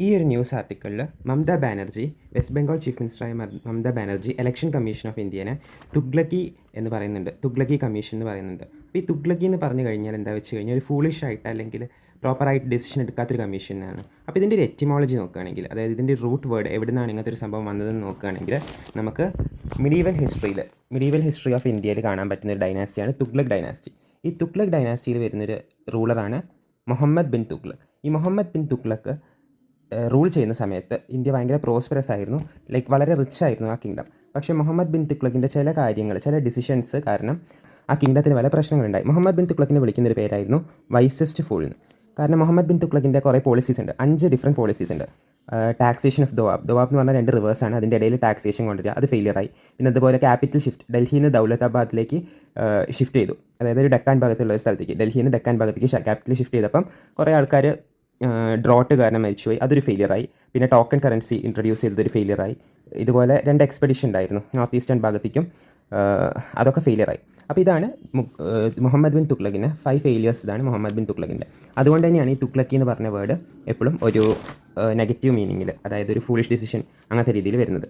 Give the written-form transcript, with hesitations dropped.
ഈ ഒരു ന്യൂസ് ആർട്ടിക്കിളിൽ മമതാ ബാനർജി, വെസ്റ്റ് ബംഗാൾ ചീഫ് മിനിസ്റ്ററായ Mamata Banerjee election commission of ഇന്ത്യനെ തുഗ്ലക്കി എന്ന് പറയുന്നുണ്ട്, തുഗ്ലക്കി കമ്മീഷൻ എന്ന് പറയുന്നുണ്ട്. അപ്പോൾ ഈ തുഗ്ലക്കി എന്ന് പറഞ്ഞു കഴിഞ്ഞാൽ എന്താ വെച്ച് കഴിഞ്ഞാൽ ഒരു ഫൂളിഷ് ആയിട്ട് അല്ലെങ്കിൽ പ്രോപ്പറായിട്ട് ഡിസിഷൻ എടുക്കാത്തൊരു കമ്മീഷനാണ്. അപ്പോൾ ഇതിൻ്റെ ഒരു എറ്റിമോളജി നോക്കുകയാണെങ്കിൽ, അതായത് ഇതിൻ്റെ റൂട്ട് വേർഡ് എവിടെ നിന്നാണ് ഇങ്ങനത്തെ ഒരു സംഭവം വന്നതെന്ന് നോക്കുകയാണെങ്കിൽ നമുക്ക് മിഡീവൽ ഹിസ്റ്ററി ഓഫ് ഇന്ത്യയിൽ കാണാൻ പറ്റുന്ന ഒരു ഡൈനാസ്റ്റിയാണ് തുഗ്ലക് ഡൈനാസ്റ്റി. ഈ തുഗ്ലക് ഡൈനാസ്റ്റിയിൽ വരുന്നൊരു റൂളറാണ് മുഹമ്മദ് ബിൻ തുഗ്ലക്. ഈ മുഹമ്മദ് ബിൻ തുഗ്ലക് റൂൾ ചെയ്യുന്ന സമയത്ത് ഇന്ത്യ ഭയങ്കര പ്രോസ്പെറസ് ആയിരുന്നു, വളരെ റിച്ച് ആയിരുന്നു ആ കിങ്ഡം. പക്ഷേ മുഹമ്മദ് ബിൻ തുഗ്ലക്കിൻ്റെ ചില ഡിസിഷൻസ് കാരണം ആ കിങ്ഡത്തിന് പല പ്രശ്നങ്ങളുണ്ടായി. മുഹമ്മദ് ബിൻ തുഗ്ലക്കിനെ വിളിക്കുന്നൊരു പേരായിരുന്നു വൈസസ്റ്റ് ഫൂൾ എന്ന്. കാരണം മുഹമ്മദ് ബിൻ തുഗ്ലക്കിൻ്റെ കുറേ പോളിസീസ് ഉണ്ട്, 5 ഡിഫറെൻറ്റ് പോളിസീസ് ഉണ്ട്. ടാക്സേഷൻ ഓഫ് ദോവാബ് എന്ന് പറഞ്ഞാൽ 2 റിവേഴ്സാണ്, അതിൻ്റെ ഇടയിൽ ടാക്സേഷൻ കൊണ്ടുവരിക, അത് ഫെയിലിയറായി. പിന്നെ അതുപോലെ ക്യാപിറ്റൽ ഷിഫ്റ്റ്, ഡൽഹിയിൽ നിന്ന് ദൗലതാബാദിലേക്ക് ഷിഫ്റ്റ് ചെയ്തു, അതായത് ഒരു ഡെക്കാൻ ഭാഗത്തുള്ള ഒരു സ്ഥലത്തേക്ക്, ഡൽഹിയിൽ നിന്ന് ഡെക്കാൻ ഭാഗത്തേക്ക് ക്യാപിറ്റൽ ഷിഫ്റ്റ് ചെയ്തപ്പം കുറേ ആൾക്കാർ ഡ്രോട്ട് കാരണം മരിച്ചുപോയി, അതൊരു ഫെയിലിയറായി. പിന്നെ ടോക്കൺ കറൻസി ഇൻട്രൊഡ്യൂസ് ചെയ്തതൊരു ഫെയിലിയറായി. ഇതുപോലെ 2 എക്സ്പെഡിഷൻ ഉണ്ടായിരുന്നു നോർത്ത് ഈസ്റ്റേൺ ഭാഗത്തേക്കും, അതൊക്കെ ഫെയിലിയറായി. അപ്പോൾ ഇതാണ് മുഹമ്മദ് ബിൻ തുഗ്ലക്കിൻ്റെ 5 ഫെയിലിയേഴ്സ്. ഇതാണ് മുഹമ്മദ് ബിൻ തുഗ്ലക്കിൻ്റെ. അതുകൊണ്ട് തന്നെയാണ് ഈ തുഗ്ലക്കി എന്ന് പറഞ്ഞ വേർഡ് എപ്പോഴും ഒരു നെഗറ്റീവ് മീനിങ്ങിൽ, അതായത് ഒരു ഫൂളിഷ് ഡിസിഷൻ അങ്ങനത്തെ രീതിയിൽ വരുന്നത്.